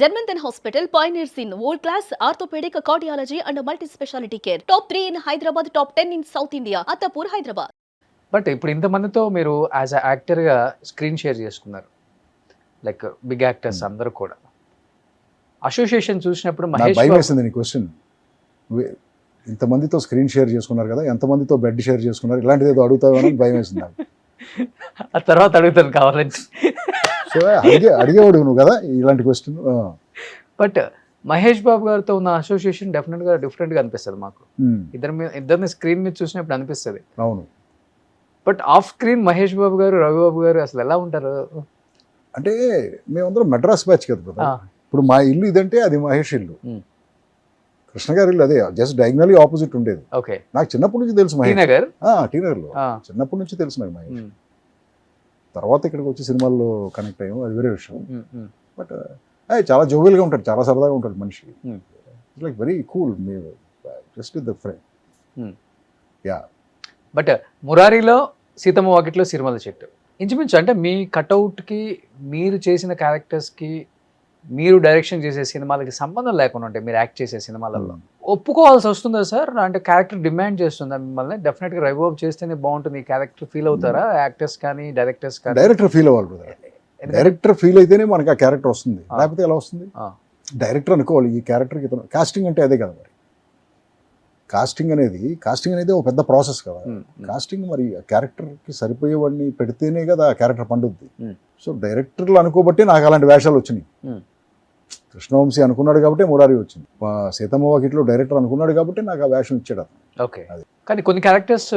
Germanton Hospital pioneers in world-class orthopedic cardiology and multi-specialty care. Top 3 in Hyderabad, top 10 in South India. Attapur, Hyderabad. But ఇప్పుడు ఇంతమందితో మీరు as a యాక్టర్గా screen share చేసుకున్నారు, like big actors అందరూ కూడా. Association చూసినప్పుడు నాకు మహేష్ భయం బాబు- వేసింది నీ క్వశ్చన్. ఇంతమందితో స్క్రీన్ షేర్ చేసుకున్నారు కదా, ఎంతమందితో బెడ్ షేర్ చేసుకున్నారు, ఇలాంటిది ఏదో అడుగుతావని భయం వేసింది నాకు. ఆ తర్వాత అడుగుతాను కావాలని. సో అడిగేవాడు నువ్వు కదా ఇలాంటి క్వశ్చన్. బట్ మహేష్ బాబు గారితో ఉన్న అసోసియేషన్ డెఫినెట్గా డిఫరెంట్గా అనిపిస్తుంది మాకు. ఇద్దరిని స్క్రీన్ మీద చూసినప్పుడు అనిపిస్తుంది. అవును, but off screen Mahesh Babu గారు, రవిబాబు గారు అసలు ఎలా ఉంటారు? అంటే మేమందరం మెడ్రాస్ బ్యాచ్ కదా brother. ఇప్పుడు మా ఇల్లు ఇదంటే అది మహేష్ ఇల్లు, కృష్ణ గారి ఇల్లు అదే, జస్ట్ డయాగ్నలీ ఆపోజిట్ ఉండేది. ఓకే, నాకు చిన్నప్పటి నుంచి తెలుసు మహేష్. టీనగర్. టీనగర్లో చిన్నప్పటి నుంచి తెలుసు నాకు మహేష్. తర్వాత ఇక్కడికి వచ్చి సినిమాల్లో కనెక్ట్ అయ్యాము, అది వేరే విషయం. బట్ చాలా జోవియల్గా ఉంటాడు, చాలా సరదాగా ఉంటాడు మనిషి. Like very cool, just with the friend. Yeah. But మురారిలో సీతమ్మ వాకిట్లో సిరిమల్ల చెట్టు ఇంచుమించు అంటే మీ కట్అవుట్కి, మీరు చేసిన క్యారెక్టర్స్కి, మీరు డైరెక్షన్ చేసే సినిమాలకి సంబంధం లేకుండా ఉంటాయి. మీరు యాక్ట్ చేసే సినిమాలలో ఒప్పుకోవాల్సి వస్తుందా సార్? అంటే క్యారెక్టర్ డిమాండ్ చేస్తుందా మిమ్మల్ని? డెఫినెట్గా రవిబాబు చేస్తేనే బాగుంటుంది ఈ క్యారెక్టర్ ఫీల్ అవుతారా యాక్టర్స్ కానీ డైరెక్టర్స్ కానీ? డైరెక్టర్ ఫీల్ అవ్వాలి brother. డైరెక్టర్ ఫీల్ అయితేనే మనకి ఆ క్యారెక్టర్ వస్తుంది, లేకపోతే ఎలా వస్తుంది? డైరెక్టర్ అనుకోవాలి ఈ క్యారెక్టర్కి ఇతను. కాస్టింగ్ అంటే అదే కదా మరి. కాస్టింగ్ అనేది ఒక పెద్ద ప్రాసెస్ కదా. కాస్టింగ్ మరి ఆ క్యారెక్టర్కి సరిపోయేవాడిని పెడితేనే కదా ఆ క్యారెక్టర్ పండుద్ది. సో డైరెక్టర్లు అనుకోబట్టి నాకు అలాంటి వేషాలు వచ్చినాయి. కృష్ణవంశీ అనుకున్నాడు కాబట్టి మురారి వచ్చింది. సీతమ్మ వాకిట్లో డైరెక్టర్ అనుకున్నాడు కాబట్టి నాకు ఆ వేషం ఇచ్చాడు అతను. ఓకే, కానీ కొన్ని క్యారెక్టర్స్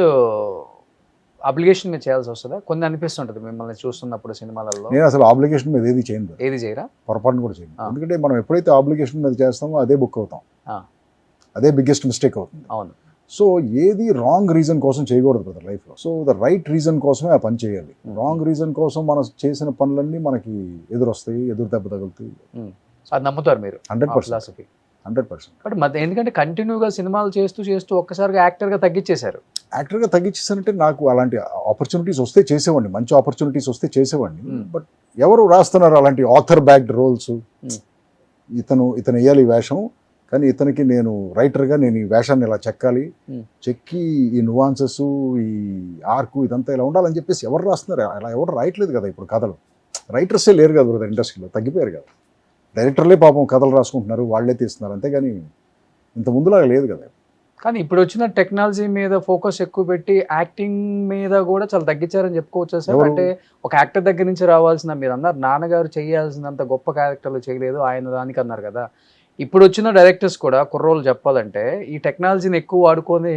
అప్లికేషన్ మీద చేయాల్సి వస్తుందా? కొన్ని అనిపిస్తుంటుంది మిమ్మల్ని చూస్తున్నప్పుడు సినిమాలలో. నేను అసలు ఆబ్లిగేషన్ మీద ఏది చేయను, ఏది చేయరా? పొరపాటును కూడా చేయను. ఎందుకంటే మనం ఎప్పుడైతే ఆబ్లిగేషన్ మీద చేస్తామో అదే బుక్ అవుతాం, అదే బిగ్గెస్ట్ మిస్టేక్ అవుతుంది. అవును. సో ఏది రాంగ్ రీజన్ కోసం చేయకూడదు బ్రదర్ లైఫ్లో. సో ద రైట్ రీజన్ కోసమే ఆ పని చేయాలి. రాంగ్ రీజన్ కోసం మనం చేసిన పనులన్నీ మనకి ఎదురొస్తాయి, ఎదురు దెబ్బ తగులుతాయి. అది నమ్ముతారు మీరు? 100%. ఫిలాసఫీ 100%. బట్ ఎందుకంటే కంటిన్యూగా సినిమాలు చేస్తూ ఒక్కసారిగా యాక్టర్గా తగ్గించేశారు. యాక్టర్గా తగ్గించేసానంటే నాకు అలాంటి ఆపర్చునిటీస్ వస్తే చేసేవాడిని, మంచి ఆపర్చునిటీస్ వస్తే చేసేవాడిని. బట్ ఎవరు రాస్తున్నారు అలాంటి ఆథర్ బ్యాక్డ్ రోల్స్? ఇతను వేయాలి ఈ వేషం, కానీ ఇతనికి నేను రైటర్గా నేను ఈ వేషాన్ని ఇలా చెక్కి ఈ నువాన్సెస్, ఈ ఆర్కు ఇదంతా ఇలా ఉండాలని చెప్పేసి ఎవరు రాస్తున్నారు? అలా ఎవరు రాయట్లేదు కదా ఇప్పుడు కథలు. రైటర్సే లేరు కదా బ్రదర్ ఇండస్ట్రీలో, తగ్గిపోయారు కదా. డైరెక్టర్లే పాపం కథలు రాసుకుంటున్నారు, వాళ్ళే తీస్తున్నారు, అంతేగాని ఇంత ముందులాగా లేదు కదా. కానీ ఇప్పుడు వచ్చిన టెక్నాలజీ మీద ఫోకస్ ఎక్కువ పెట్టి యాక్టింగ్ మీద కూడా చాలా తగ్గించారని చెప్పుకోవచ్చు సార్. అంటే ఒక యాక్టర్ దగ్గర నుంచి రావాల్సిన, మీరు అన్నారు నాన్నగారు చేయాల్సినంత గొప్ప క్యారెక్టర్లు చేయలేదు ఆయన దానికి అన్నారు కదా. ఇప్పుడు వచ్చిన డైరెక్టర్స్ కూడా కుర్రోళ్ళు చెప్పాలంటే ఈ టెక్నాలజీని ఎక్కువ వాడుకొని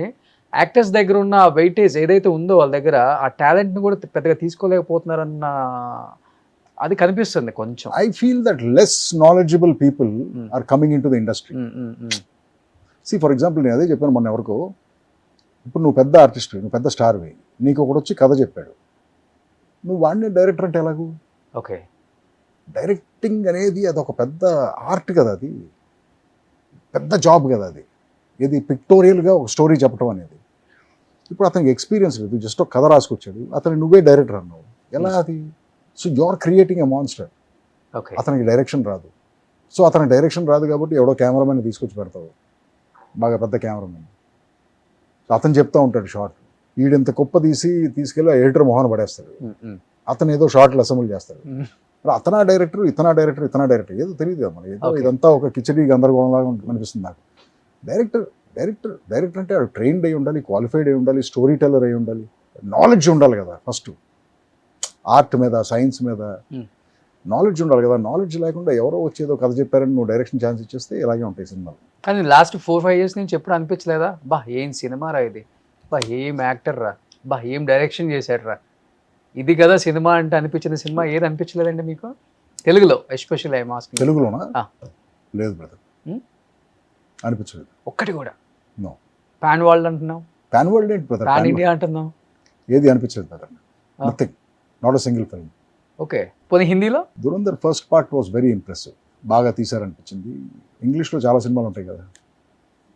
యాక్టర్స్ దగ్గర ఉన్న వెయిటేజ్ ఏదైతే ఉందో వాళ్ళ దగ్గర ఆ టాలెంట్ని కూడా పెద్దగా తీసుకోలేకపోతున్నారన్న అది కనిపిస్తుంది కొంచెం. I feel that less knowledgeable people are coming into the industry. See for example నేను అదే చెప్పాను మొన్న ఎవరికో, ఇప్పుడు నువ్వు పెద్ద ఆర్టిస్ట్, నువ్వు పెద్ద స్టార్వి, నీకు ఒకడు వచ్చి కథ చెప్పాడు, నువ్వు వాడిని డైరెక్టర్ అంటే ఎలాగూ? ఓకే, డైరెక్టింగ్ అనేది అది ఒక పెద్ద ఆర్ట్ కదా, అది పెద్ద జాబ్ కదా. అది ఇది పిక్టోరియల్గా ఒక స్టోరీ చెప్పడం అనేది. ఇప్పుడు అతనికి ఎక్స్పీరియన్స్ లేదు, జస్ట్ ఒక కథ రాసుకొచ్చాడు, అతను నువ్వే డైరెక్టర్ అన్నావు, ఎలా అది? So you are creating a monster. Okay, అతనికి డైరెక్షన్ రాదు. సో అతనికి డైరెక్షన్ రాదు కాబట్టి ఎవడో కెమెరామెన్ తీసుకొచ్చి పెడతావు, బాగా పెద్ద కెమెరామెన్. అతను చెప్తా ఉంటాడు షార్ట్, వీడింత కుప్ప తీసుకెళ్ళి ఎడిటర్ మొహన పడేస్తాడు, అతను ఏదో షార్ట్లు అసెంబ్లీ చేస్తాడు. మరి అతనా డైరెక్టర్, ఇతనా డైరెక్టర్ ఏదో తెలియదు కదా మనకి. ఏదో ఇదంతా ఒక కిచడీ గందరగోళంలాగా అనిపిస్తుంది నాకు. డైరెక్టర్ అంటే ట్రైన్డ్ అయి ఉండాలి, క్వాలిఫైడ్ అయి ఉండాలి, స్టోరీ టెల్లర్ అయి ఉండాలి, నాలెడ్జ్ ఉండాలి కదా. ఫస్ట్ ఆర్ట్ మీద, సైన్స్ మీద నాలెడ్జ్ ఉండాలి కదా. నాలెడ్జ్ లేకుండా ఎవరో వచ్చేదో కథ చెప్పారని నువ్వు డైరెక్షన్ ఛాన్స్ ఇచ్చేస్తే ఇలాగే ఉంటాయి సినిమాలు. కానీ లాస్ట్ 4-5 years నుంచి ఎప్పుడు అనిపించలేదా, బా ఏం సినిమా రా ఇది, బా ఏం యాక్టర్ రా, బా ఏం డైరెక్షన్ చేశాడు రా, ఇది కదా సినిమా అంటే అనిపించిన సినిమా ఏది అనిపించలేదండి మీకు తెలుగులో? ఎస్పెషల్ ఐ మాస్క్ తెలుగులోనా? లేదు బ్రదర్, అనిపించలేదు ఒక్కటి కూడా. నో. పాన్ వరల్డ్ అంటున్నావు, పాన్ వరల్డ్ ఏంటి బ్రదర్? పాన్ ఇండియా అంటున్నావు, ఏది అనిపించలేదు brother, nothing, not a single film. Okay, పోనీ హిందీలో? Dhurandhar first part was very impressive, బాగా తీశారనిపించింది. ఇంగ్లీష్లో చాలా సినిమాలు ఉంటాయి కదా,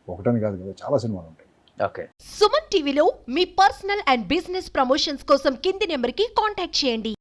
ఒకటని కాదు కదా, చాలా సినిమాలు ఉంటాయి. ఓకే. సుమన్ టీవీలో మీ పర్సనల్ అండ్ బిజినెస్ ప్రమోషన్స్ కోసం కింది నెంబర్కి కాంటాక్ట్ చేయండి.